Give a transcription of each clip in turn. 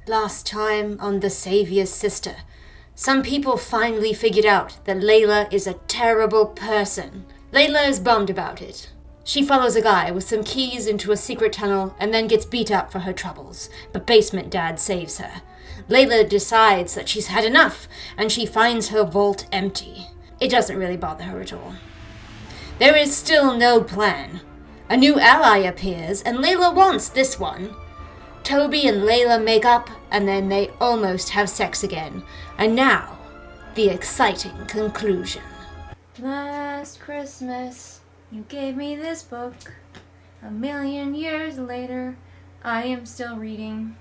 Last time on The Savior's Sister, some people finally figured out that Layla is a terrible person. Layla is bummed about it. She follows a guy with some keys into a secret tunnel and then gets beat up for her troubles, but Basement Dad saves her. Layla decides that she's had enough, and she finds her vault empty. It doesn't really bother her at all. There is still no plan. A new ally appears, and Layla wants this one. Toby and Layla make up, and then they almost have sex again. And now, the exciting conclusion. Last Christmas, you gave me this book. 1,000,000 years later, I am still reading.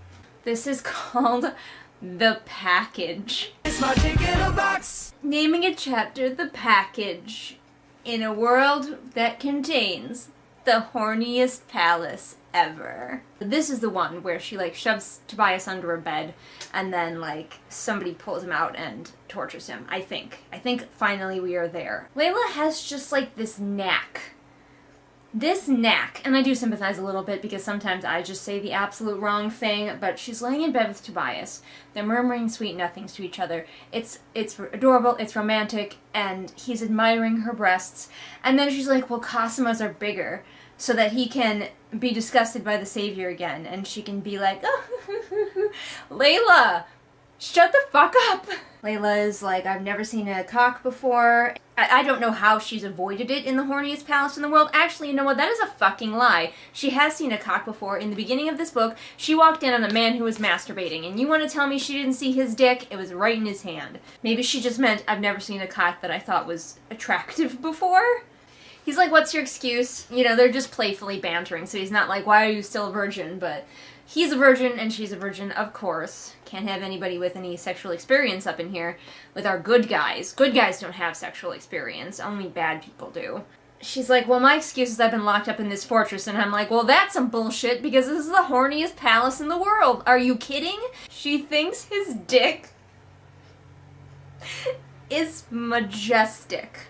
This is called The Package. It's my dick in a box. Naming a chapter The Package in a world that contains the horniest palace ever. This is the one where she shoves Tobias under a bed and then somebody pulls him out and tortures him. I think finally we are there. Layla has just this knack. And I do sympathize a little bit because sometimes I just say the absolute wrong thing, but she's laying in bed with Tobias. They're murmuring sweet nothings to each other. It's adorable, it's romantic, and he's admiring her breasts. And then she's like, well, Cosima's are bigger, so that he can be disgusted by the Savior again, and she can be like, oh, Layla, shut the fuck up. Layla is like, I've never seen a cock before. I don't know how she's avoided it in the horniest palace in the world. Actually, you know what? That is a fucking lie. She has seen a cock before. In the beginning of this book, she walked in on a man who was masturbating, and you want to tell me she didn't see his dick? It was right in his hand. Maybe she just meant, I've never seen a cock that I thought was attractive before. He's like, what's your excuse? You know, they're just playfully bantering, so he's not like, why are you still a virgin? But he's a virgin, and she's a virgin, of course. Can't have anybody with any sexual experience up in here with our good guys. Good guys don't have sexual experience. Only bad people do. She's like, well, my excuse is I've been locked up in this fortress. And I'm like, well, that's some bullshit because this is the horniest palace in the world. Are you kidding? She thinks his dick is majestic.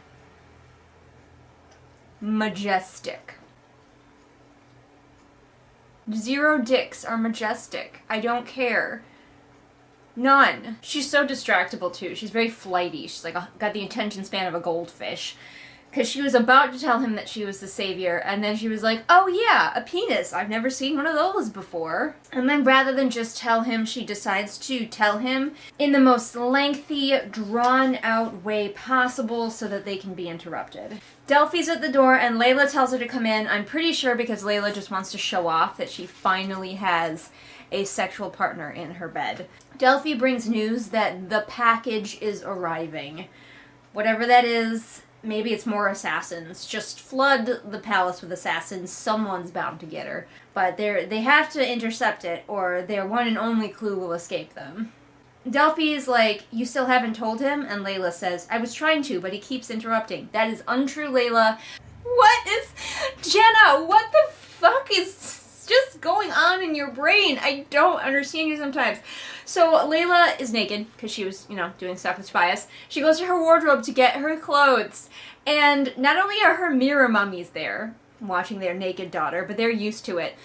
Majestic. 0 dicks are majestic. I don't care. None. She's so distractible too. She's very flighty. She's got the attention span of a goldfish. Because she was about to tell him that she was the Savior, and then she was like, oh yeah, a penis. I've never seen one of those before. And then rather than just tell him, she decides to tell him in the most lengthy, drawn-out way possible so that they can be interrupted. Delphi's at the door, and Layla tells her to come in. I'm pretty sure because Layla just wants to show off that she finally has a sexual partner in her bed. Delphi brings news that the package is arriving. Whatever that is, maybe it's more assassins. Just flood the palace with assassins. Someone's bound to get her. But they have to intercept it, or their one and only clue will escape them. Delphi is like, you still haven't told him? And Layla says, I was trying to, but he keeps interrupting. That is untrue, Layla. What is... Jenna, what the fuck is just going on in your brain? I don't understand you sometimes. So Layla is naked, because she was, doing stuff with Tobias. She goes to her wardrobe to get her clothes. And not only are her mirror mummies there, watching their naked daughter, but they're used to it.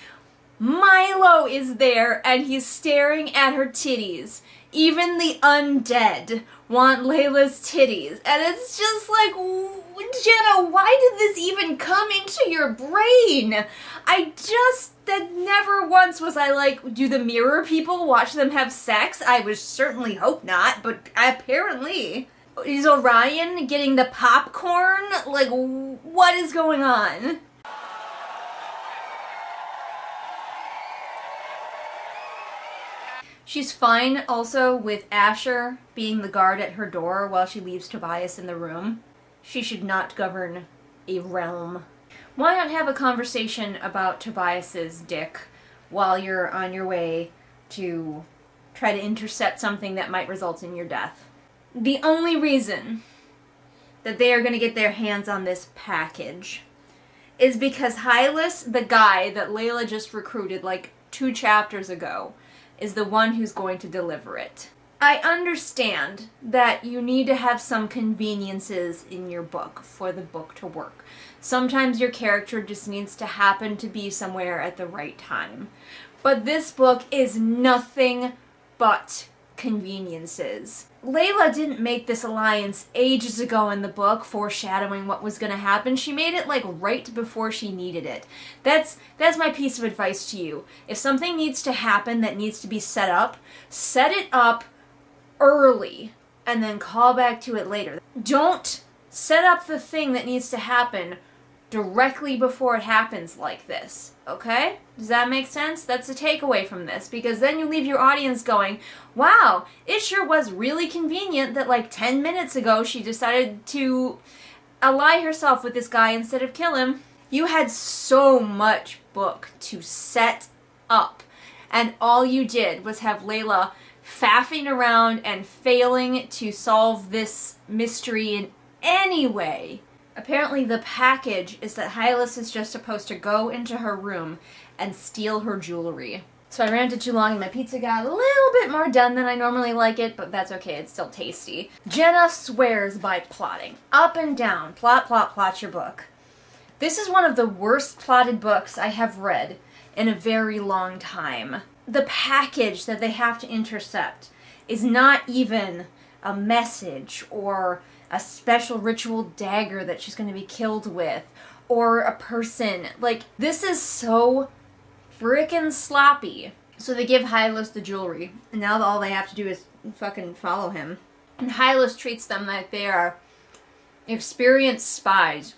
Milo is there, and he's staring at her titties. Even the undead want Layla's titties. And it's just like, Jenna, why did this even come into your brain? That never once was I like, do the mirror people watch them have sex? I would certainly hope not, but apparently. Is Orion getting the popcorn? Like, what is going on? She's fine also with Asher being the guard at her door while she leaves Tobias in the room. She should not govern a realm. Why not have a conversation about Tobias's dick while you're on your way to try to intercept something that might result in your death? The only reason that they are going to get their hands on this package is because Hylas, the guy that Layla just recruited 2 chapters ago, is the one who's going to deliver it. I understand that you need to have some conveniences in your book for the book to work. Sometimes your character just needs to happen to be somewhere at the right time. But this book is nothing but conveniences. Layla didn't make this alliance ages ago in the book, foreshadowing what was going to happen. She made it like right before she needed it. That's my piece of advice to you. If something needs to happen that needs to be set it up early and then call back to it later. Don't set up the thing that needs to happen directly before it happens like this, okay? Does that make sense? That's the takeaway from this, because then you leave your audience going, wow, it sure was really convenient that like 10 minutes ago she decided to ally herself with this guy instead of kill him. You had so much book to set up, and all you did was have Layla faffing around and failing to solve this mystery in any way. Apparently the package is that Hylas is just supposed to go into her room and steal her jewelry. So I ranted too long and my pizza got a little bit more done than I normally like it, but that's okay, it's still tasty. Jenna swears by plotting. Up and down. Plot, plot, plot your book. This is one of the worst plotted books I have read in a very long time. The package that they have to intercept is not even a message or a special ritual dagger that she's going to be killed with, or a person. Like, this is so frickin' sloppy. So they give Hylas the jewelry, and now all they have to do is fucking follow him. And Hylas treats them like they are experienced spies.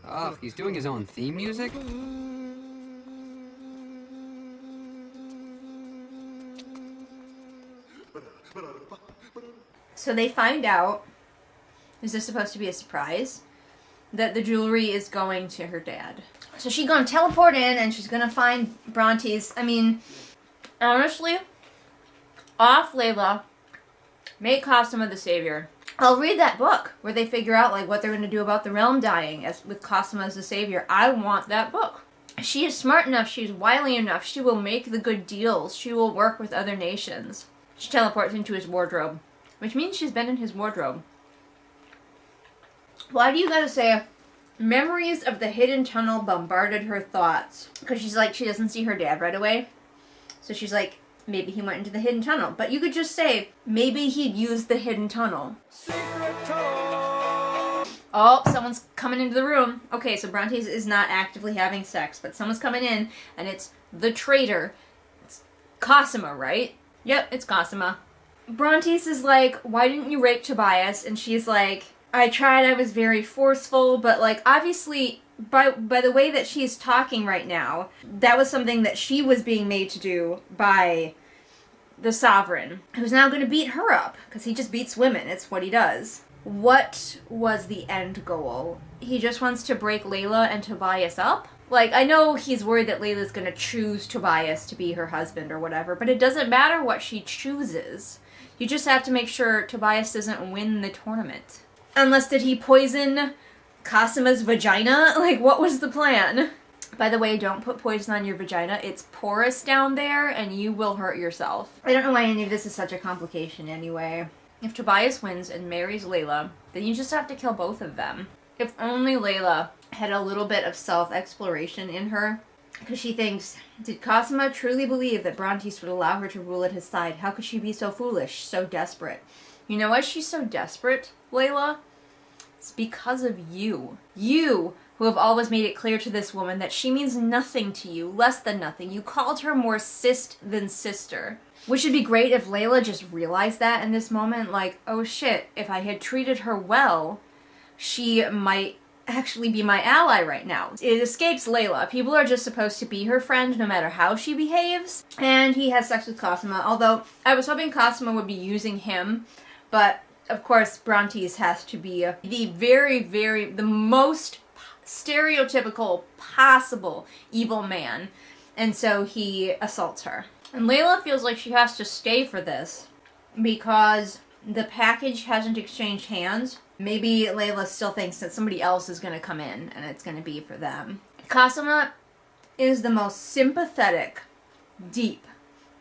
Oh, he's doing his own theme music? So they find out, is this supposed to be a surprise, that the jewelry is going to her dad. So she's gonna teleport in and she's gonna find Bronte's. I mean, honestly, off Layla, make Cosima the savior. I'll read that book where they figure out like what they're gonna do about the realm dying as with Cosima as the savior. I want that book. She is smart enough, she's wily enough, she will make the good deals, she will work with other nations. She teleports into his wardrobe, which means she's been in his wardrobe. Why do you gotta say, memories of the hidden tunnel bombarded her thoughts? Because she's like, she doesn't see her dad right away. So she's like, maybe he went into the hidden tunnel. But you could just say, maybe he'd used the hidden tunnel. Oh, someone's coming into the room. Okay, so Brontes is not actively having sex, but someone's coming in, and it's the traitor. It's Cosima, right? Yep, it's Cosima. Brontes is like, why didn't you rape Tobias? And she's like, I tried, I was very forceful, but like, obviously, by the way that she's talking right now, that was something that she was being made to do by the Sovereign, who's now going to beat her up, because he just beats women, it's what he does. What was the end goal? He just wants to break Layla and Tobias up? Like, I know he's worried that Layla's going to choose Tobias to be her husband or whatever, but it doesn't matter what she chooses. You just have to make sure Tobias doesn't win the tournament. Unless, did he poison Cosima's vagina? Like, what was the plan? By the way, don't put poison on your vagina. It's porous down there, and you will hurt yourself. I don't know why any of this is such a complication anyway. If Tobias wins and marries Layla, then you just have to kill both of them. If only Layla had a little bit of self-exploration in her. Because she thinks, did Cosima truly believe that Brontes would allow her to rule at his side? How could she be so foolish, so desperate? You know why she's so desperate, Layla? It's because of you. You, who have always made it clear to this woman that she means nothing to you, less than nothing. You called her more sis than sister. Which would be great if Layla just realized that in this moment, like, oh shit, if I had treated her well, she might actually be my ally right now. It escapes Layla. People are just supposed to be her friend no matter how she behaves. And he has sex with Cosima, although I was hoping Cosima would be using him, but of course Brontes has to be the most stereotypical possible evil man, and so he assaults her. And Layla feels like she has to stay for this because the package hasn't exchanged hands. Maybe Layla still thinks that somebody else is going to come in and it's going to be for them. Cosima is the most sympathetic, deep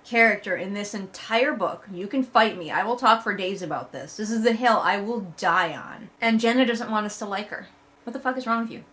character in this entire book. You can fight me. I will talk for days about this. This is the hill I will die on. And Jenna doesn't want us to like her. What the fuck is wrong with you?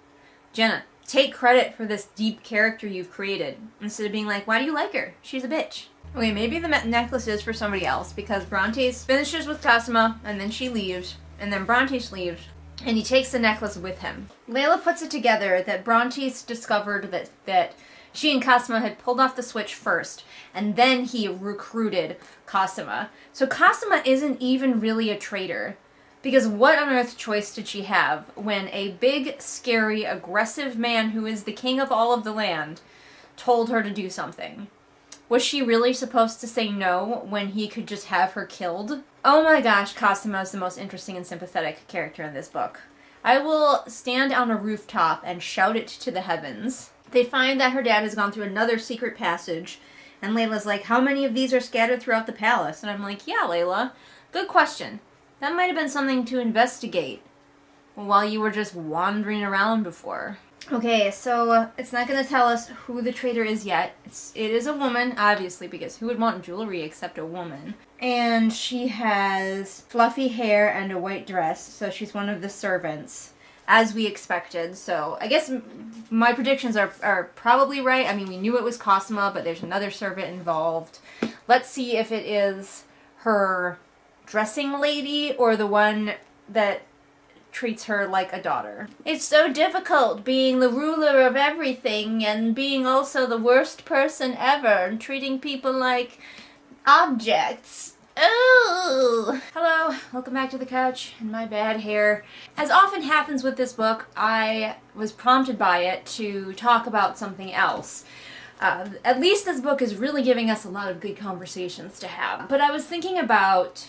Jenna, take credit for this deep character you've created instead of being like, why do you like her? She's a bitch. Okay, maybe the necklace is for somebody else, because Brontes finishes with Cosima, and then she leaves, and then Brontes leaves, and he takes the necklace with him. Layla puts it together that Brontes discovered that she and Cosima had pulled off the switch first, and then he recruited Cosima. So Cosima isn't even really a traitor, because what on earth choice did she have when a big, scary, aggressive man who is the king of all of the land told her to do something? Was she really supposed to say no when he could just have her killed? Oh my gosh, Cosima is the most interesting and sympathetic character in this book. I will stand on a rooftop and shout it to the heavens. They find that her dad has gone through another secret passage, and Layla's like, how many of these are scattered throughout the palace? And I'm like, yeah, Layla, good question. That might have been something to investigate while you were just wandering around before. Okay, so it's not going to tell us who the traitor is yet. It is a woman, obviously, because who would want jewelry except a woman? And she has fluffy hair and a white dress, so she's one of the servants, as we expected. So I guess my predictions are probably right. I mean, we knew it was Cosima, but there's another servant involved. Let's see if it is her dressing lady or the one that treats her like a daughter. It's so difficult being the ruler of everything and being also the worst person ever and treating people like objects. Oh! Hello, welcome back to the couch and my bad hair. As often happens with this book, I was prompted by it to talk about something else. At least this book is really giving us a lot of good conversations to have. But I was thinking about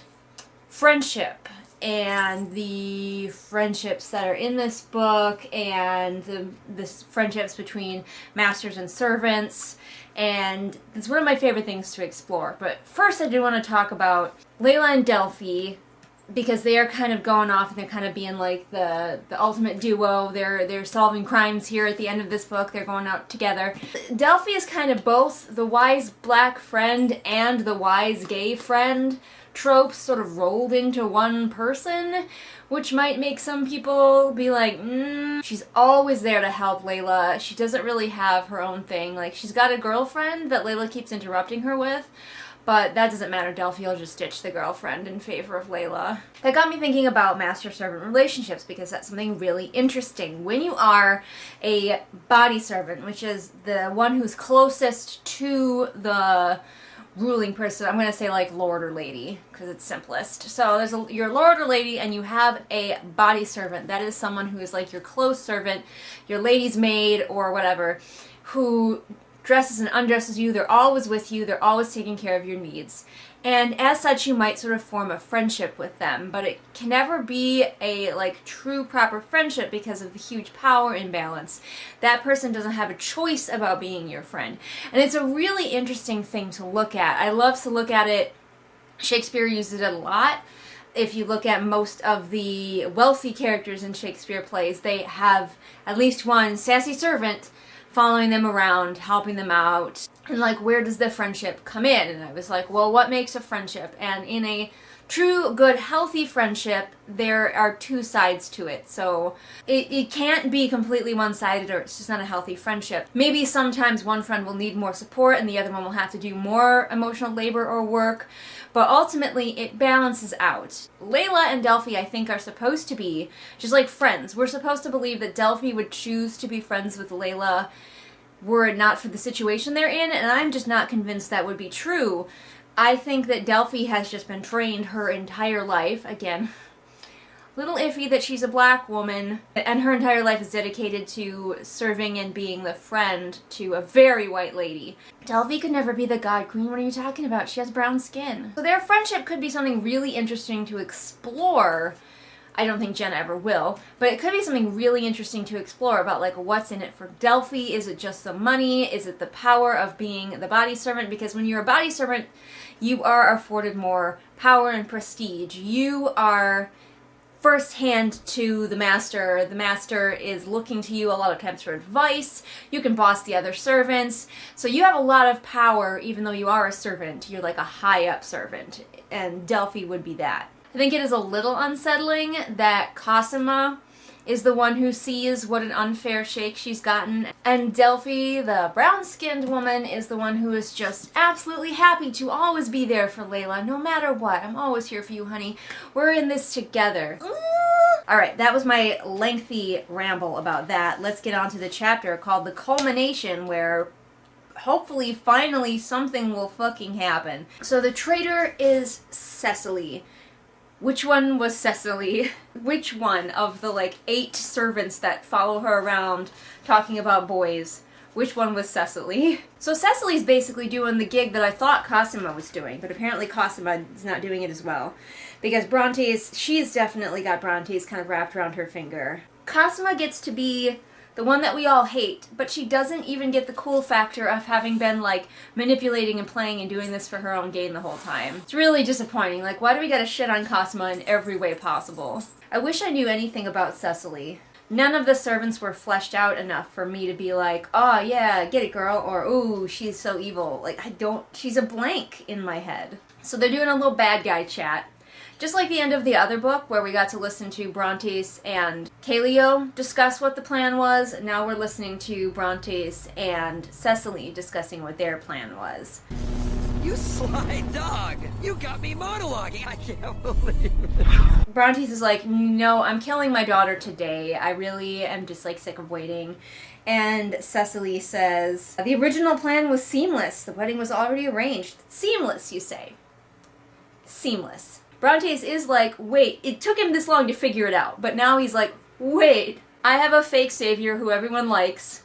friendship and the friendships that are in this book and the friendships between masters and servants, and it's one of my favorite things to explore. But first I do want to talk about Layla and Delphi, because they are kind of going off and they're kind of being like the ultimate duo. They're solving crimes here at the end of this book. They're going out together. Delphi is kind of both the wise black friend and the wise gay friend tropes sort of rolled into one person, which might make some people be like, she's always there to help Layla. She doesn't really have her own thing. Like, she's got a girlfriend that Layla keeps interrupting her with, but that doesn't matter. Delphi will just ditch the girlfriend in favor of Layla. That got me thinking about master-servant relationships, because that's something really interesting. When you are a body servant, which is the one who's closest to the ruling person, I'm going to say like lord or lady because it's simplest. So there's your lord or lady, and you have a body servant. That is someone who is like your close servant, your lady's maid or whatever, who dresses and undresses you. They're always with you. They're always taking care of your needs. And as such, you might sort of form a friendship with them, but it can never be a like true proper friendship because of the huge power imbalance. That person doesn't have a choice about being your friend. And it's a really interesting thing to look at. I love to look at it. Shakespeare uses it a lot. If you look at most of the wealthy characters in Shakespeare plays, they have at least one sassy servant following them around, helping them out. And like, where does the friendship come in? And I was like, well, what makes a friendship? And in a true, good, healthy friendship, there are two sides to it. So it can't be completely one-sided, or it's just not a healthy friendship. Maybe sometimes one friend will need more support and the other one will have to do more emotional labor or work, but ultimately it balances out. Layla and Delphi, I think, are supposed to be just like friends. We're supposed to believe that Delphi would choose to be friends with Layla were it not for the situation they're in, and I'm just not convinced that would be true. I think that Delphi has just been trained her entire life, again, little iffy that she's a black woman, and her entire life is dedicated to serving and being the friend to a very white lady. Delphi could never be the god queen. What are you talking about? She has brown skin. So their friendship could be something really interesting to explore. I don't think Jenna ever will, but it could be something really interesting to explore about like what's in it for Delphi. Is it just the money? Is it the power of being the body servant? Because when you're a body servant, you are afforded more power and prestige. You are first hand to the master. The master is looking to you a lot of times for advice. You can boss the other servants. So you have a lot of power even though you are a servant. You're like a high up servant, and Delphi would be that. I think it is a little unsettling that Cosima is the one who sees what an unfair shake she's gotten, and Delphi, the brown-skinned woman, is the one who is just absolutely happy to always be there for Layla, no matter what. I'm always here for you, honey. We're in this together. Alright, that was my lengthy ramble about that. Let's get on to the chapter called The Culmination, where hopefully, finally, something will fucking happen. So the traitor is Cecily. Which one was Cecily? Which one of the, like, 8 servants that follow her around talking about boys? Which one was Cecily? So Cecily's basically doing the gig that I thought Cosima was doing, but apparently Cosima is not doing it as well. Because she's definitely got Bronte's kind of wrapped around her finger. Cosima gets to be the one that we all hate, but she doesn't even get the cool factor of having been, like, manipulating and playing and doing this for her own gain the whole time. It's really disappointing. Like, why do we gotta shit on Cosima in every way possible? I wish I knew anything about Cecily. None of the servants were fleshed out enough for me to be like, oh yeah, get it girl, or ooh, she's so evil. Like, she's a blank in my head. So they're doing a little bad guy chat. Just like the end of the other book, where we got to listen to Brontes and Calio discuss what the plan was, now we're listening to Brontes and Cecily discussing what their plan was. You sly dog! You got me monologuing! I can't believe it. Brontes is like, no, I'm killing my daughter today. I really am just, like, sick of waiting. And Cecily says, the original plan was seamless. The wedding was already arranged. Seamless, you say. Seamless. Brontes is like, wait, it took him this long to figure it out, but now he's like, wait, I have a fake savior who everyone likes.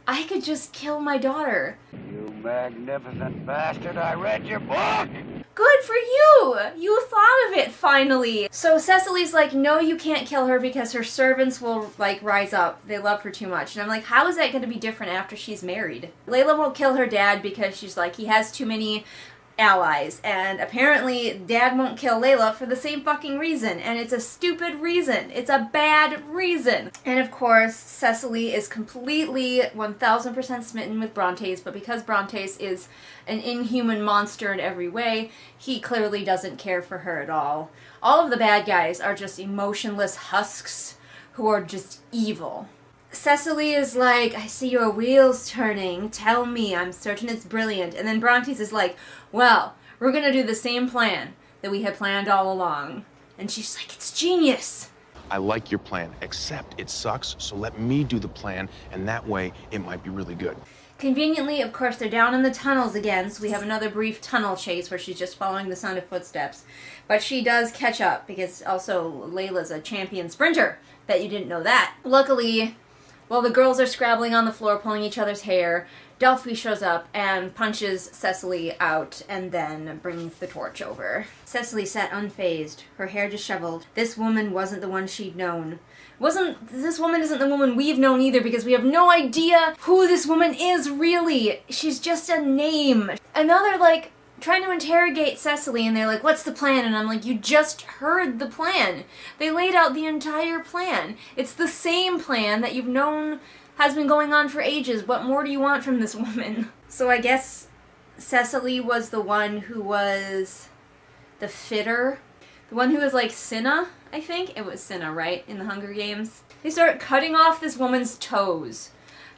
I could just kill my daughter. You magnificent bastard, I read your book! Good for you! You thought of it, finally! So Cecily's like, no, you can't kill her because her servants will, like, rise up. They love her too much. And I'm like, how is that going to be different after she's married? Layla won't kill her dad because she's like, he has too many allies, and apparently Dad won't kill Layla for the same fucking reason, and it's a stupid reason. It's a bad reason. And of course, Cecily is completely 1000% smitten with Brontes, but because Brontes is an inhuman monster in every way, he clearly doesn't care for her at all. All of the bad guys are just emotionless husks who are just evil. Cecily is like, I see your wheels turning. Tell me, I'm certain it's brilliant. And then Brontes is like, well, we're gonna do the same plan that we had planned all along. And she's like, it's genius. I like your plan, except it sucks, so let me do the plan, and that way it might be really good. Conveniently, of course, they're down in the tunnels again, so we have another brief tunnel chase where she's just following the sound of footsteps. But she does catch up, because also Layla's a champion sprinter. Bet you didn't know that. Luckily, while the girls are scrabbling on the floor pulling each other's hair, Delphi shows up and punches Cecily out and then brings the torch over. Cecily sat unfazed, her hair disheveled. This woman wasn't the one she'd known. This woman isn't the woman we've known either, because we have no idea who this woman is really. She's just a name. And now they're like trying to interrogate Cecily, and they're like, what's the plan? And I'm like, you just heard the plan. They laid out the entire plan. It's the same plan that you've known has been going on for ages. What more do you want from this woman? So I guess Cecily was the one who was the fitter. The one who was like Cinna, I think? It was Cinna, right? In the Hunger Games. They start cutting off this woman's toes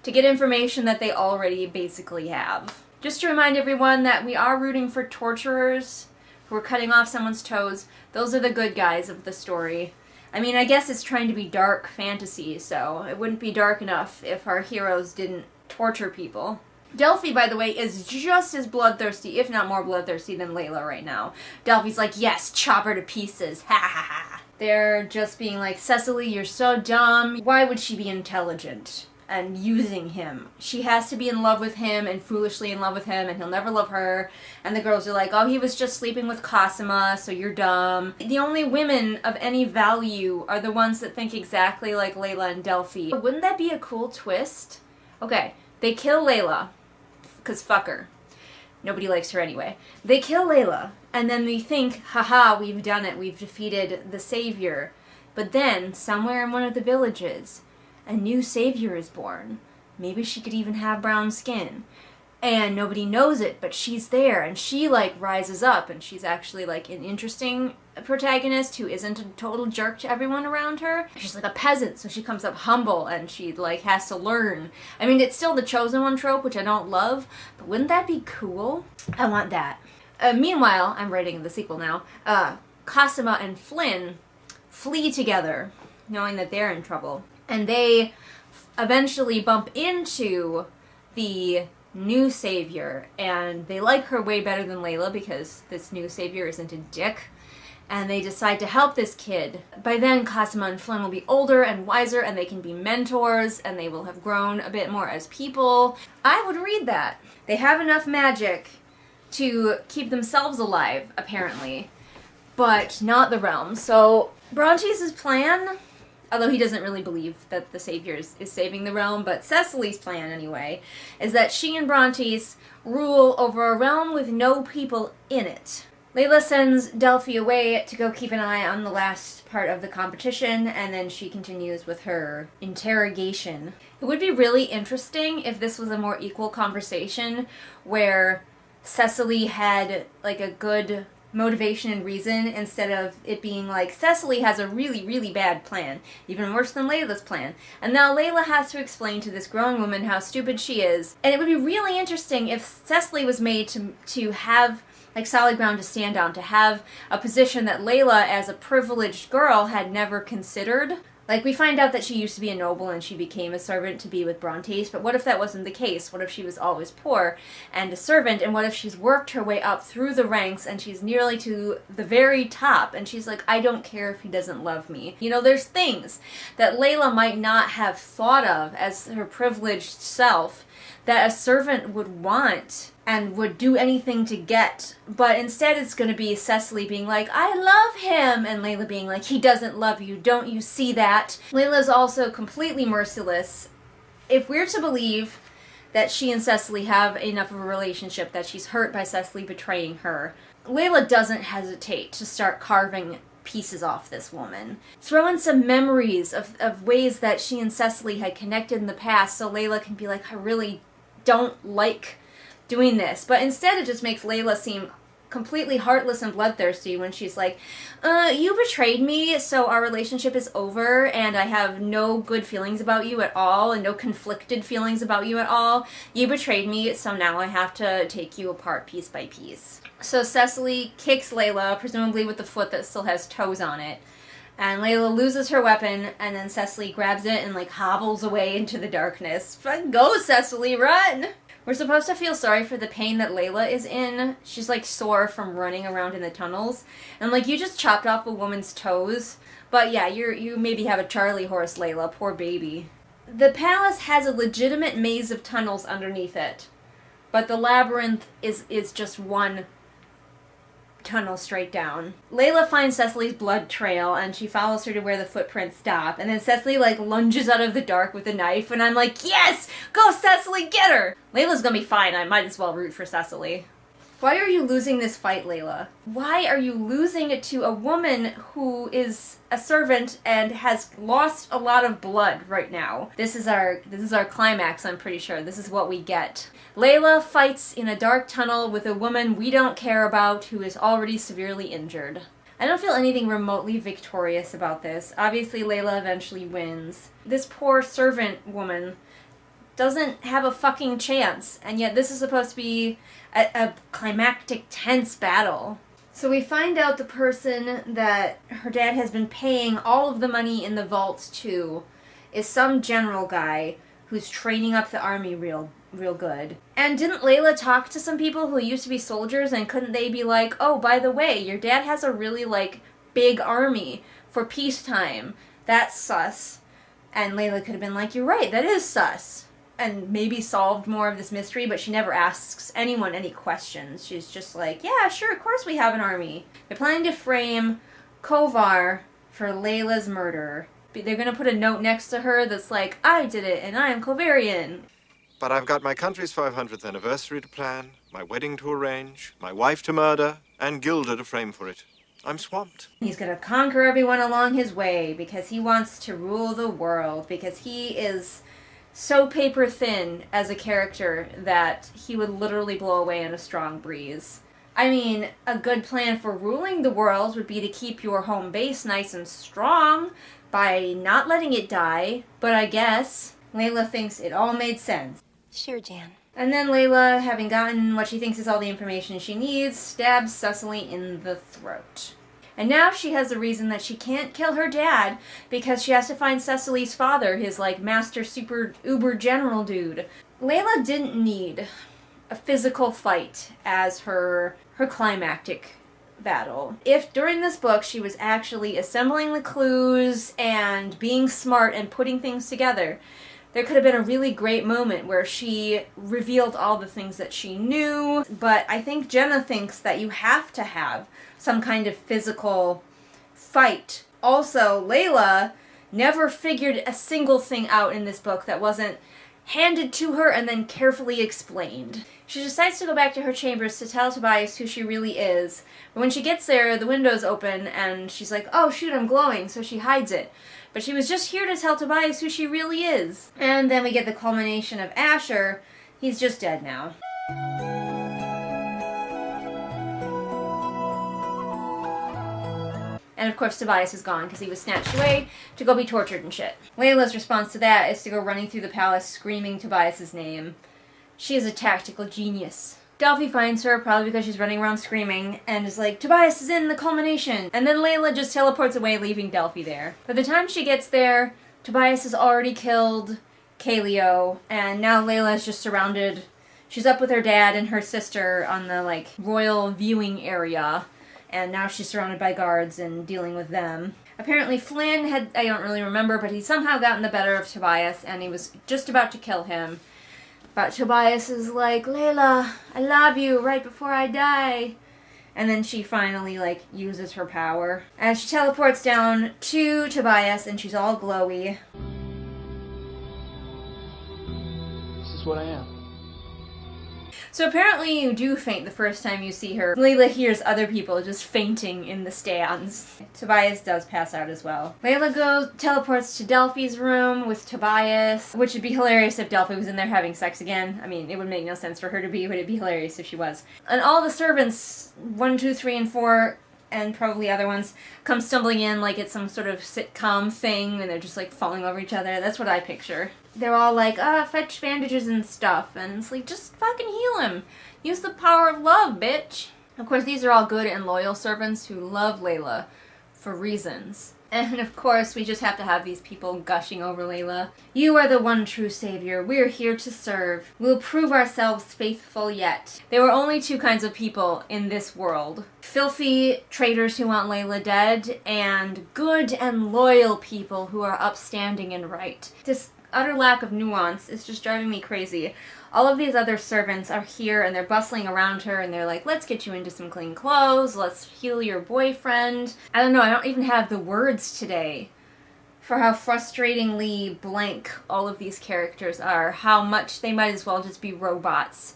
to get information that they already basically have. Just to remind everyone that we are rooting for torturers who are cutting off someone's toes. Those are the good guys of the story. I mean, I guess it's trying to be dark fantasy, so it wouldn't be dark enough if our heroes didn't torture people. Delphi, by the way, is just as bloodthirsty, if not more bloodthirsty, than Layla right now. Delphi's like, yes, chop her to pieces, ha ha ha. They're just being like, Cecily, you're so dumb. Why would she be intelligent and using him? She has to be in love with him and foolishly in love with him, and he'll never love her. And the girls are like, oh, he was just sleeping with Cosima, so you're dumb. The only women of any value are the ones that think exactly like Layla and Delphi. Wouldn't that be a cool twist? Okay, they kill Layla, because fuck her. Nobody likes her anyway. They kill Layla, and then they think, haha, we've done it, we've defeated the savior. But then, somewhere in one of the villages, a new savior is born. Maybe she could even have brown skin. and nobody knows it, but she's there, and she, like, rises up, and she's actually, like, an interesting protagonist who isn't a total jerk to everyone around her. She's like a peasant, so she comes up humble, and she, like, has to learn. I mean, it's still the chosen one trope, which I don't love, but wouldn't that be cool? I want that. Meanwhile, I'm writing the sequel now, Cosima and Flynn flee together, knowing that they're in trouble, and they eventually bump into the new savior, and they like her way better than Layla because this new savior isn't a dick, and they decide to help this kid. By then, Cosima and Flynn will be older and wiser, and they can be mentors, and they will have grown a bit more as people. I would read that. They have enough magic to keep themselves alive, apparently, but not the realm. So Brontes' plan, although he doesn't really believe that the Savior is saving the realm, but Cecily's plan, anyway, is that she and Brontes rule over a realm with no people in it. Layla sends Delphi away to go keep an eye on the last part of the competition, and then she continues with her interrogation. It would be really interesting if this was a more equal conversation, where Cecily had, like, a good motivation and reason, instead of it being like, Cecily has a really, really bad plan, even worse than Layla's plan, and now Layla has to explain to this grown woman how stupid she is. And it would be really interesting if Cecily was made to have, like, solid ground to stand on, to have a position that Layla, as a privileged girl, had never considered. Like, we find out that she used to be a noble and she became a servant to be with Brontes, but what if that wasn't the case? What if she was always poor and a servant, and what if she's worked her way up through the ranks and she's nearly to the very top, and she's like, I don't care if he doesn't love me. You know, there's things that Layla might not have thought of as her privileged self that a servant would want and would do anything to get, but instead it's going to be Cecily being like, I love him, and Layla being like, he doesn't love you, don't you see that? Layla's also completely merciless. If we're to believe that she and Cecily have enough of a relationship that she's hurt by Cecily betraying her, Layla doesn't hesitate to start carving pieces off this woman. Throw in some memories of ways that she and Cecily had connected in the past, so Layla can be like, I really don't like doing this. But instead it just makes Layla seem completely heartless and bloodthirsty when she's like, you betrayed me, so our relationship is over, and I have no good feelings about you at all, and no conflicted feelings about you at all. You betrayed me, so now I have to take you apart piece by piece. So Cecily kicks Layla, presumably with the foot that still has toes on it, and Layla loses her weapon, and then Cecily grabs it and, like, hobbles away into the darkness. Go, Cecily, run! We're supposed to feel sorry for the pain that Layla is in. She's, like, sore from running around in the tunnels. And, like, you just chopped off a woman's toes. But, yeah, you maybe have a Charlie horse, Layla. Poor baby. The palace has a legitimate maze of tunnels underneath it. But the labyrinth is just one tunnel straight down. Layla finds Cecily's blood trail, and she follows her to where the footprints stop, and then Cecily, like, lunges out of the dark with a knife, and I'm like, yes! Go, Cecily, get her! Layla's gonna be fine. I might as well root for Cecily. Why are you losing this fight, Layla? Why are you losing it to a woman who is a servant and has lost a lot of blood right now? This is our climax, I'm pretty sure. This is what we get. Layla fights in a dark tunnel with a woman we don't care about who is already severely injured. I don't feel anything remotely victorious about this. Obviously, Layla eventually wins. This poor servant woman doesn't have a fucking chance, and yet this is supposed to be a climactic, tense battle. So we find out the person that her dad has been paying all of the money in the vault to is some general guy who's training up the army real good. And didn't Layla talk to some people who used to be soldiers, and couldn't they be like, oh, by the way, your dad has a really, like, big army for peacetime. That's sus. And Layla could have been like, you're right, that is sus. And maybe solved more of this mystery, but she never asks anyone any questions. She's just like, yeah, sure, of course we have an army. They're planning to frame Kovar for Layla's murder. They're going to put a note next to her that's like, I did it, and I am Kovarian. But I've got my country's 500th anniversary to plan, my wedding to arrange, my wife to murder, and Gilda to frame for it. I'm swamped. He's going to conquer everyone along his way because he wants to rule the world, because he is so paper thin as a character that he would literally blow away in a strong breeze. I mean, a good plan for ruling the world would be to keep your home base nice and strong by not letting it die, but I guess Layla thinks it all made sense. Sure, Jan. And then Layla, having gotten what she thinks is all the information she needs, stabs Cecily in the throat. And now she has the reason that she can't kill her dad because she has to find Cecily's father, his, like, master super uber general dude. Layla didn't need a physical fight as her climactic battle. If during this book she was actually assembling the clues and being smart and putting things together, there could have been a really great moment where she revealed all the things that she knew, but I think Jenna thinks that you have to have some kind of physical fight. Also, Layla never figured a single thing out in this book that wasn't handed to her and then carefully explained. She decides to go back to her chambers to tell Tobias who she really is, but when she gets there, the window's open and she's like, oh shoot, I'm glowing, so she hides it. But she was just here to tell Tobias who she really is. And then we get the culmination of Asher. He's just dead now. And of course Tobias is gone because he was snatched away to go be tortured and shit. Layla's response to that is to go running through the palace screaming Tobias's name. She is a tactical genius. Delphi finds her, probably because she's running around screaming, and is like, Tobias is in the culmination! And then Layla just teleports away, leaving Delphi there. By the time she gets there, Tobias has already killed Kaleo, and now Layla is just surrounded. She's up with her dad and her sister on the, like, royal viewing area, and now she's surrounded by guards and dealing with them. Apparently Flynn had, I don't really remember, but he'd somehow gotten the better of Tobias, and he was just about to kill him. But Tobias is like, Layla, I love you right before I die. And then she finally, like, uses her power. And she teleports down to Tobias, and she's all glowy. This is what I am. So apparently you do faint the first time you see her. Layla hears other people just fainting in the stands. Tobias does pass out as well. Layla teleports to Delphi's room with Tobias, which would be hilarious if Delphi was in there having sex again. I mean, it would make no sense for her to be, but it'd be hilarious if she was. And all the servants, 1, 2, 3, and 4, and probably other ones, come stumbling in like it's some sort of sitcom thing, and they're just like falling over each other. That's what I picture. They're all like, fetch bandages and stuff, and it's like, just fucking heal him. Use the power of love, bitch. Of course, these are all good and loyal servants who love Layla for reasons. And of course, we just have to have these people gushing over Layla. You are the one true savior. We're here to serve. We'll prove ourselves faithful yet. There were only 2 kinds of people in this world. Filthy traitors who want Layla dead, and good and loyal people who are upstanding and right. This utter lack of nuance is just driving me crazy. All of these other servants are here and they're bustling around her and they're like, let's get you into some clean clothes, let's heal your boyfriend. I don't know, I don't even have the words today for how frustratingly blank all of these characters are, how much they might as well just be robots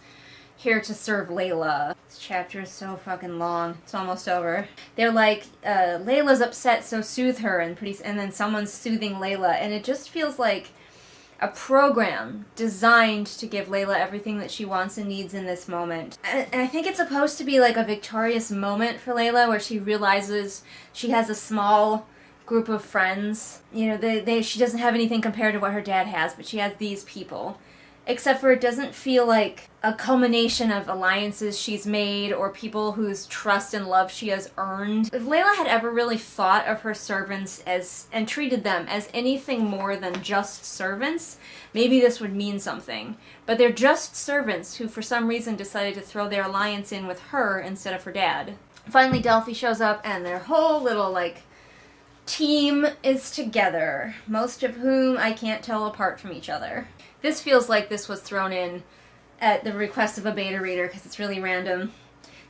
here to serve Layla. This chapter is so fucking long. It's almost over. They're like, Layla's upset, so soothe her, and then someone's soothing Layla, and it just feels like a program designed to give Layla everything that she wants and needs in this moment. And I think it's supposed to be like a victorious moment for Layla where she realizes she has a small group of friends. You know, she doesn't have anything compared to what her dad has, but she has these people. Except for it doesn't feel like a culmination of alliances she's made or people whose trust and love she has earned. If Layla had ever really thought of her servants and treated them as anything more than just servants, maybe this would mean something. But they're just servants who for some reason decided to throw their alliance in with her instead of her dad. Finally, Delphi shows up and their whole little, like, team is together, most of whom I can't tell apart from each other. This feels like this was thrown in at the request of a beta reader because it's really random.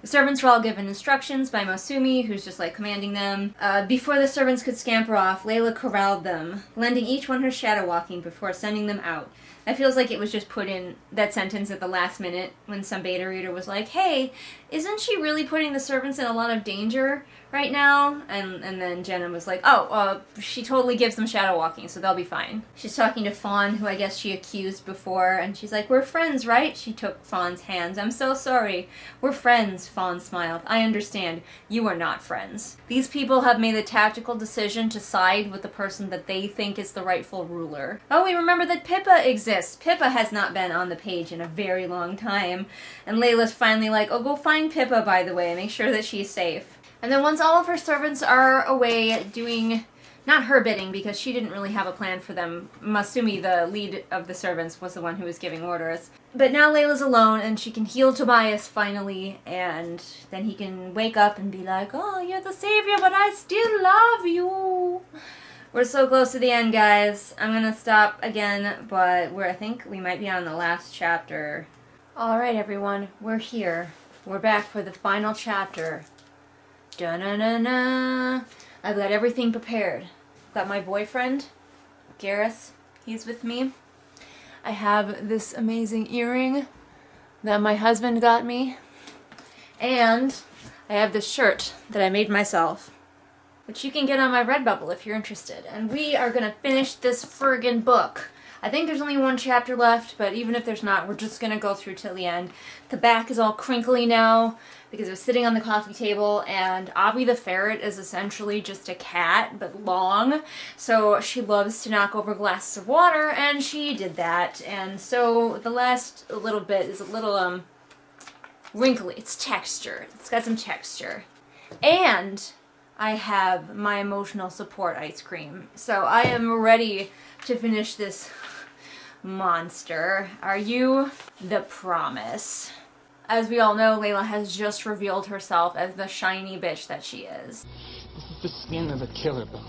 The servants were all given instructions by Mosumi, who's just like commanding them. Before the servants could scamper off, Layla corralled them, lending each one her shadow walking before sending them out. It feels like it was just put in that sentence at the last minute when some beta reader was like, hey, isn't she really putting the servants in a lot of danger right now? And then Jenna was like, oh, she totally gives them shadow walking, so they'll be fine. She's talking to Fawn, who I guess she accused before, and she's like, we're friends, right? She took Fawn's hands. I'm so sorry. We're friends, Fawn smiled. I understand. You are not friends. These people have made the tactical decision to side with the person that they think is the rightful ruler. Oh, we remember that Pippa exists. Pippa has not been on the page in a very long time. And Layla's finally like, oh, go find Pippa, by the way, make sure that she's safe. And then once all of her servants are away doing, not her bidding, because she didn't really have a plan for them. Masumi, the lead of the servants, was the one who was giving orders. But now Layla's alone, and she can heal Tobias finally, and then he can wake up and be like, oh, you're the savior, but I still love you. We're so close to the end, guys. I'm gonna stop again, but I think we might be on the last chapter. Alright, everyone, we're here. We're back for the final chapter. Da-na-na-na. I've got everything prepared. I've got my boyfriend, Garrus. He's with me. I have this amazing earring that my husband got me. And I have this shirt that I made myself, which you can get on my Redbubble if you're interested. And we are going to finish this friggin' book. I think there's only one chapter left, but even if there's not, we're just going to go through till the end. The back is all crinkly now because it was sitting on the coffee table, and Avi the ferret is essentially just a cat, but long. So she loves to knock over glasses of water, and she did that. And so the last little bit is a little wrinkly. It's texture. It's got some texture. And I have my emotional support ice cream. So I am ready to finish this monster. Are you? The promise. As we all know, Layla has just revealed herself as the shiny bitch that she is. This is the skin of a killer bone.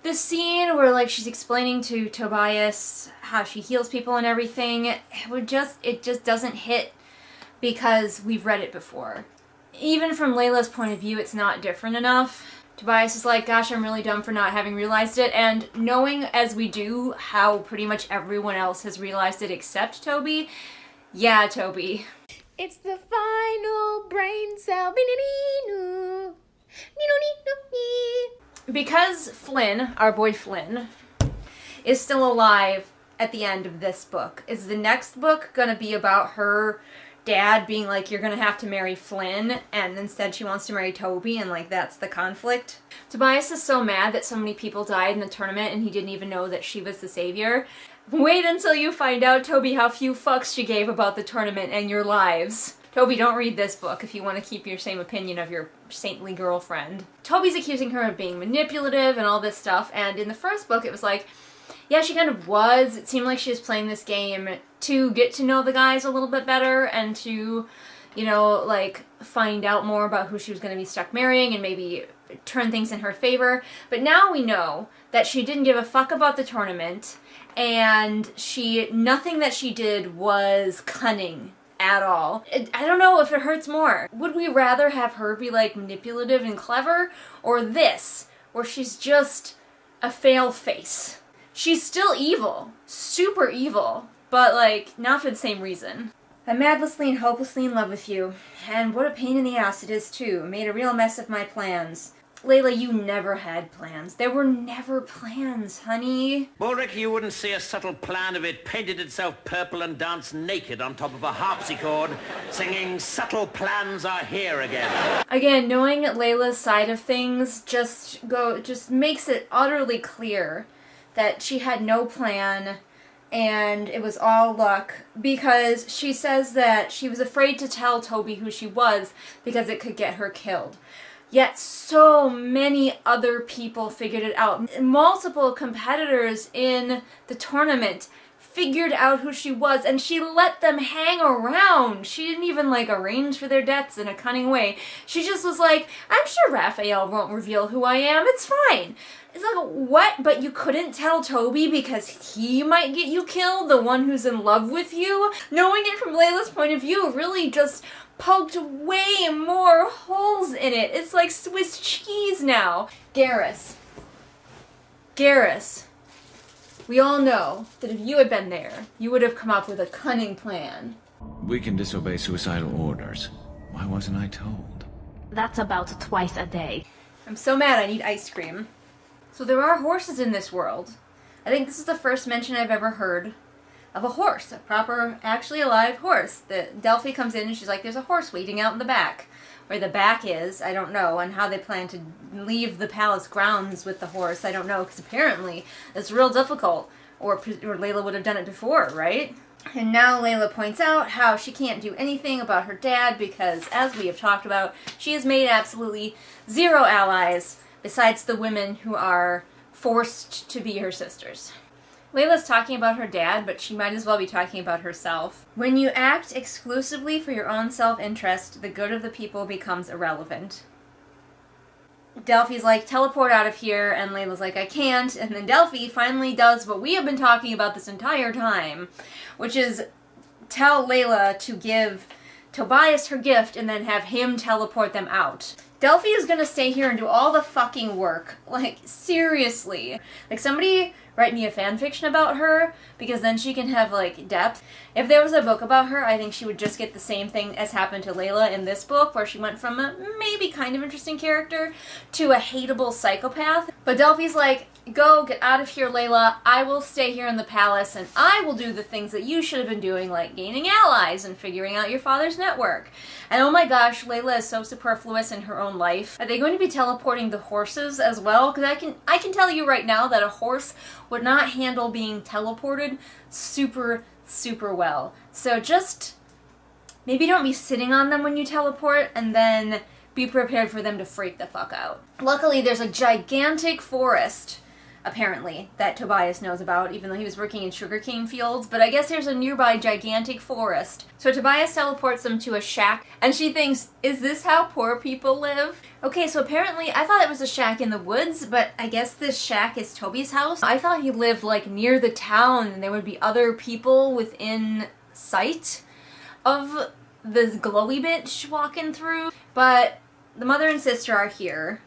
The scene where like she's explaining to Tobias how she heals people and everything, it just doesn't hit because we've read it before. Even from Layla's point of view, it's not different enough. Tobias is like, gosh, I'm really dumb for not having realized it, and knowing as we do how pretty much everyone else has realized it except Toby, yeah, Toby. It's the final brain cell. Because Flynn, our boy Flynn, is still alive at the end of this book, is the next book gonna be about her dad being like, you're gonna have to marry Flynn, and instead she wants to marry Toby, and like that's the conflict? Tobias is so mad that so many people died in the tournament and he didn't even know that she was the savior. Wait until you find out, Toby, how few fucks she gave about the tournament and your lives. Toby, don't read this book if you want to keep your same opinion of your saintly girlfriend. Toby's accusing her of being manipulative and all this stuff, and in the first book it was like, yeah, she kind of was. It seemed like she was playing this game to get to know the guys a little bit better and to, you know, like, find out more about who she was going to be stuck marrying and maybe turn things in her favor. But now we know that she didn't give a fuck about the tournament, and nothing that she did was cunning at all. I don't know if it hurts more. Would we rather have her be, like, manipulative and clever, or this, where she's just a fail face? She's still evil. Super evil. But, like, not for the same reason. I'm madlessly and hopelessly in love with you. And what a pain in the ass it is, too. Made a real mess of my plans. Layla, you never had plans. There were never plans, honey. Ulrich, you wouldn't see a subtle plan if it painted itself purple and danced naked on top of a harpsichord, singing "Subtle plans are here again." Again, knowing Layla's side of things just makes it utterly clear that she had no plan and it was all luck, because she says that she was afraid to tell Toby who she was because it could get her killed. Yet so many other people figured it out. Multiple competitors in the tournament figured out who she was, and she let them hang around. She didn't even, like, arrange for their deaths in a cunning way. She just was like, I'm sure Raphael won't reveal who I am. It's fine. It's like, what? But you couldn't tell Toby because he might get you killed, the one who's in love with you? Knowing it from Layla's point of view really just poked way more holes in it. It's like Swiss cheese now. Garrus. We all know that if you had been there, you would have come up with a cunning plan. We can disobey suicidal orders, Why wasn't I told? That's about twice a day. I'm so mad I need ice cream. So there are horses in this world. I think this is the first mention I've ever heard of a horse, a proper, actually alive horse. Delphi comes in and she's like, there's a horse waiting out in the back. Where the back is, I don't know, and how they plan to leave the palace grounds with the horse, I don't know, because apparently it's real difficult, or Layla would have done it before, right? And now Layla points out how she can't do anything about her dad because, as we have talked about, she has made absolutely zero allies besides the women who are forced to be her sisters. Layla's talking about her dad, but she might as well be talking about herself. When you act exclusively for your own self-interest, the good of the people becomes irrelevant. Delphi's like, teleport out of here, and Layla's like, I can't, and then Delphi finally does what we have been talking about this entire time, which is tell Layla to give Tobias her gift and then have him teleport them out. Delphi is gonna stay here and do all the fucking work. Like, seriously. Like, somebody write me a fanfiction about her, because then she can have, like, depth. If there was a book about her, I think she would just get the same thing as happened to Layla in this book, where she went from a maybe kind of interesting character to a hateable psychopath. But Delphi's like, go, get out of here, Layla. I will stay here in the palace, and I will do the things that you should have been doing, like gaining allies and figuring out your father's network. And oh my gosh, Layla is so superfluous in her own life. Are they going to be teleporting the horses as well? Because I can tell you right now that a horse would not handle being teleported super well. So just maybe don't be sitting on them when you teleport, and then be prepared for them to freak the fuck out. Luckily, there's a gigantic forest, apparently, that Tobias knows about, even though he was working in sugarcane fields, but I guess there's a nearby gigantic forest. So Tobias teleports them to a shack, and she thinks, is this how poor people live? Okay, so apparently, I thought it was a shack in the woods, but I guess this shack is Toby's house. I thought he lived, like, near the town, and there would be other people within sight of this glowy bitch walking through. But the mother and sister are here.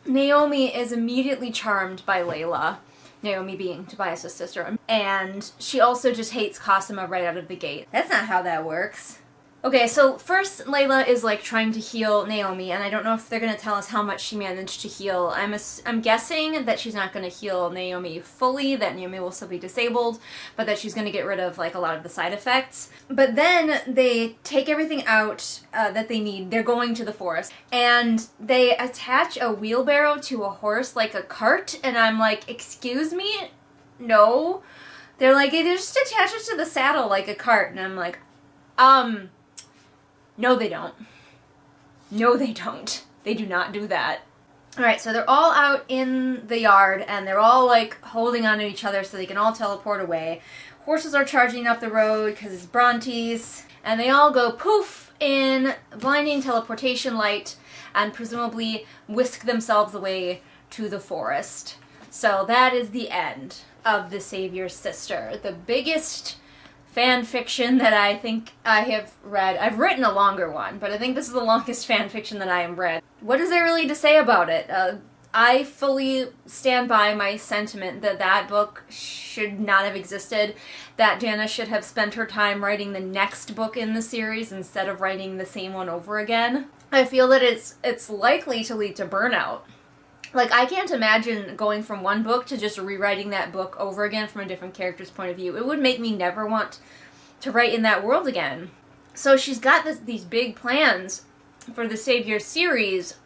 Naomi is immediately charmed by Layla, Naomi being Tobias' sister, and she also just hates Cosima right out of the gate. That's not how that works. Okay, so first Layla is like trying to heal Naomi, and I don't know if they're going to tell us how much she managed to heal. I'm guessing that she's not going to heal Naomi fully, that Naomi will still be disabled, but that she's going to get rid of like a lot of the side effects. But then they take everything out that they need. They're going to the forest, and they attach a wheelbarrow to a horse like a cart, and I'm like, excuse me? No. They're like, they just attach it to the saddle like a cart, and I'm like, no, they don't. No, they don't. They do not do that. Alright, so they're all out in the yard, and they're all, like, holding on to each other so they can all teleport away. Horses are charging up the road because it's Brontes, and they all go poof in blinding teleportation light and presumably whisk themselves away to the forest. So that is the end of The Savior's Sister. The biggest fan fiction that I think I have read. I've written a longer one, but I think this is the longest fan fiction that I have read. What is there really to say about it? I fully stand by my sentiment that that book should not have existed, that Jana should have spent her time writing the next book in the series instead of writing the same one over again. I feel that it's likely to lead to burnout. Like, I can't imagine going from one book to just rewriting that book over again from a different character's point of view. It would make me never want to write in that world again. So she's got these big plans for the Savior series,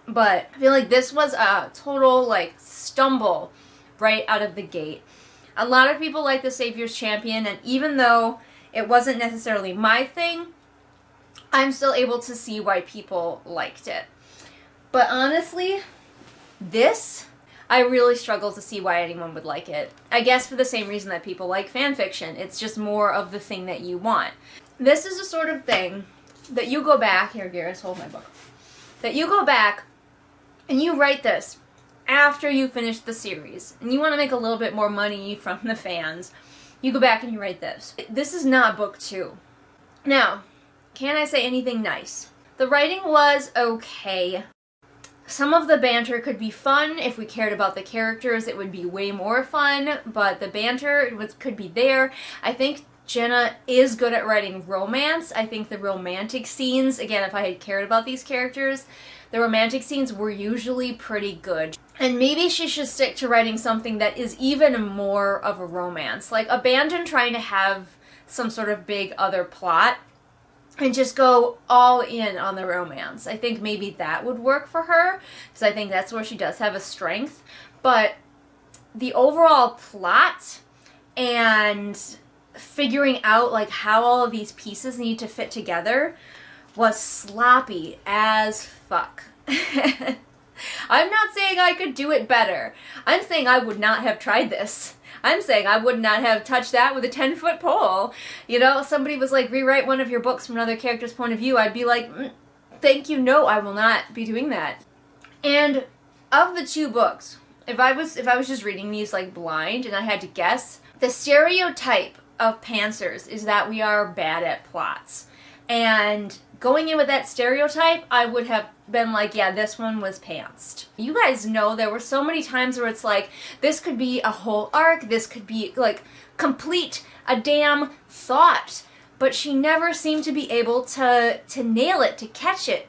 but I feel like this was a total, like, stumble right out of the gate. A lot of people like the Savior's Champion, and even though it wasn't necessarily my thing, I'm still able to see why people liked it. But honestly, this, I really struggle to see why anyone would like it. I guess for the same reason that people like fanfiction. It's just more of the thing that you want. This is the sort of thing that you go back, here Garrus, hold my book, that you go back and you write this after you finish the series, and you want to make a little bit more money from the fans. You go back and you write this. This is not book 2. Now, can I say anything nice? The writing was okay. Some of the banter could be fun. If we cared about the characters, it would be way more fun, but the banter could be there. I think Jenna is good at writing romance. I think the romantic scenes, again, if I had cared about these characters, the romantic scenes were usually pretty good. And maybe she should stick to writing something that is even more of a romance. Like, abandon trying to have some sort of big other plot and just go all in on the romance. I think maybe that would work for her, because I think that's where she does have a strength. But the overall plot and figuring out like how all of these pieces need to fit together was sloppy as fuck. I'm not saying I could do it better. I'm saying I would not have tried this. I'm saying I would not have touched that with a 10-foot pole. You know, if somebody was like, rewrite one of your books from another character's point of view, I'd be like, thank you, no, I will not be doing that. And of the two books, if I was just reading these like blind and I had to guess, the stereotype of pantsers is that we are bad at plots. And going in with that stereotype, I would have been like, yeah, this one was pantsed. You guys know there were so many times where it's like, this could be a whole arc, this could be like complete a damn thought. But she never seemed to be able to nail it, to catch it.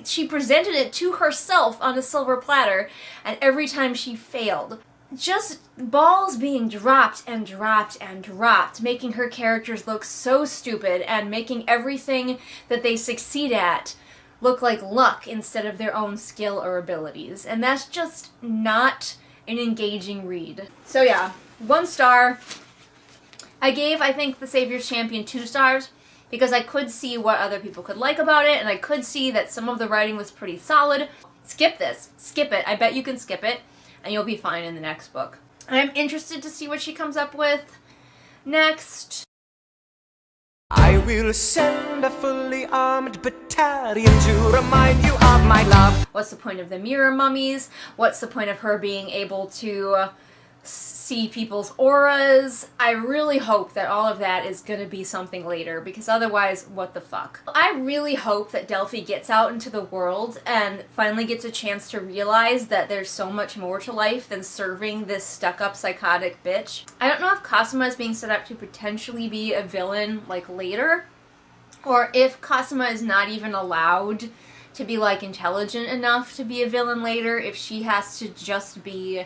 She presented it to herself on a silver platter, and every time she failed. Just balls being dropped and dropped and dropped, making her characters look so stupid and making everything that they succeed at look like luck instead of their own skill or abilities. And that's just not an engaging read. So yeah, 1 star. I gave, I think, The Savior's Champion 2 stars because I could see what other people could like about it, and I could see that some of the writing was pretty solid. Skip this. Skip it. I bet you can skip it, and you'll be fine in the next book. I'm interested to see what she comes up with next. I will send a fully armed battalion to remind you of my love. What's the point of the mirror mummies? What's the point of her being able to see people's auras? I really hope that all of that is going to be something later, because otherwise, what the fuck? I really hope that Delphi gets out into the world and finally gets a chance to realize that there's so much more to life than serving this stuck-up psychotic bitch. I don't know if Cosima is being set up to potentially be a villain, like, later, or if Cosima is not even allowed to be, like, intelligent enough to be a villain later, if she has to just be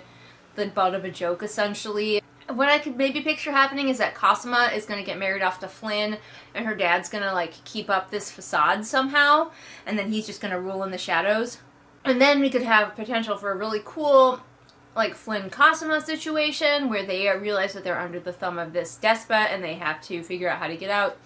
the butt of a joke, essentially. What I could maybe picture happening is that Cosima is going to get married off to Flynn, and her dad's going to, like, keep up this facade somehow, and then he's just going to rule in the shadows. And then we could have potential for a really cool, like, Flynn-Cosima situation, where they realize that they're under the thumb of this despot, and they have to figure out how to get out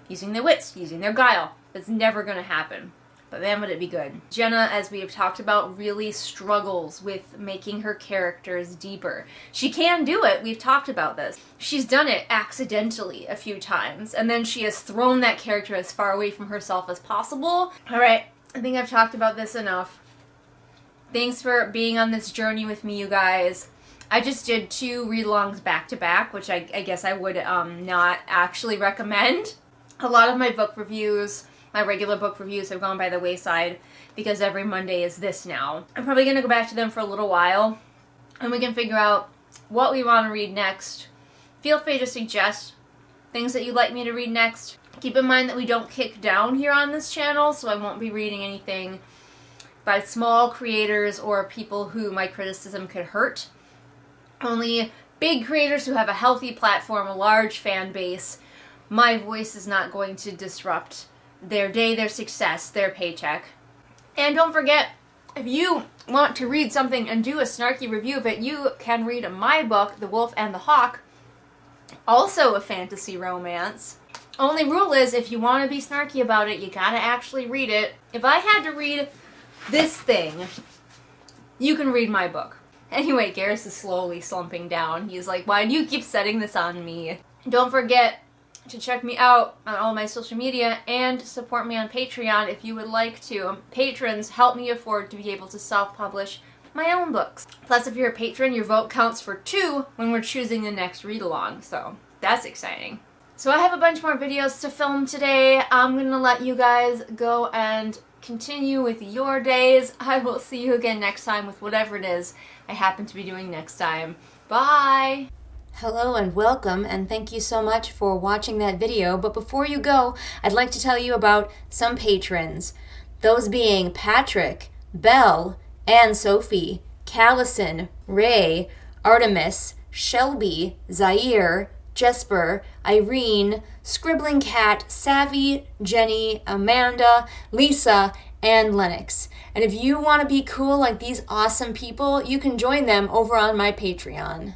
using their wits, using their guile. That's never going to happen. But man, would it be good. Jenna, as we have talked about, really struggles with making her characters deeper. She can do it, we've talked about this. She's done it accidentally a few times, and then she has thrown that character as far away from herself as possible. Alright, I think I've talked about this enough. Thanks for being on this journey with me, you guys. I just did 2 read-alongs back-to-back, which I guess I would not actually recommend. A lot of my book reviews, my regular book reviews, have gone by the wayside because every Monday is this now. I'm probably going to go back to them for a little while, and we can figure out what we want to read next. Feel free to suggest things that you'd like me to read next. Keep in mind that we don't kick down here on this channel, so I won't be reading anything by small creators or people who my criticism could hurt. Only big creators who have a healthy platform, a large fan base. My voice is not going to disrupt their day, their success, their paycheck. And don't forget, if you want to read something and do a snarky review of it, you can read my book, The Wolf and the Hawk, also a fantasy romance. Only rule is, if you want to be snarky about it, you gotta actually read it. If I had to read this thing, you can read my book. Anyway, Garrus is slowly slumping down. He's like, why do you keep setting this on me? Don't forget to check me out on all my social media and support me on Patreon if you would like to. Patrons help me afford to be able to self-publish my own books. Plus, if you're a patron, your vote counts for 2 when we're choosing the next read-along, so that's exciting. So I have a bunch more videos to film today. I'm gonna let you guys go and continue with your days. I will see you again next time with whatever it is I happen to be doing next time. Bye! Hello and welcome, and thank you so much for watching that video. But before you go, I'd like to tell you about some patrons. Those being Patrick, Belle, Anne Sophie, Callison, Ray, Artemis, Shelby, Zaire, Jesper, Irene, Scribbling Cat, Savvy, Jenny, Amanda, Lisa, and Lennox. And if you want to be cool like these awesome people, you can join them over on my Patreon.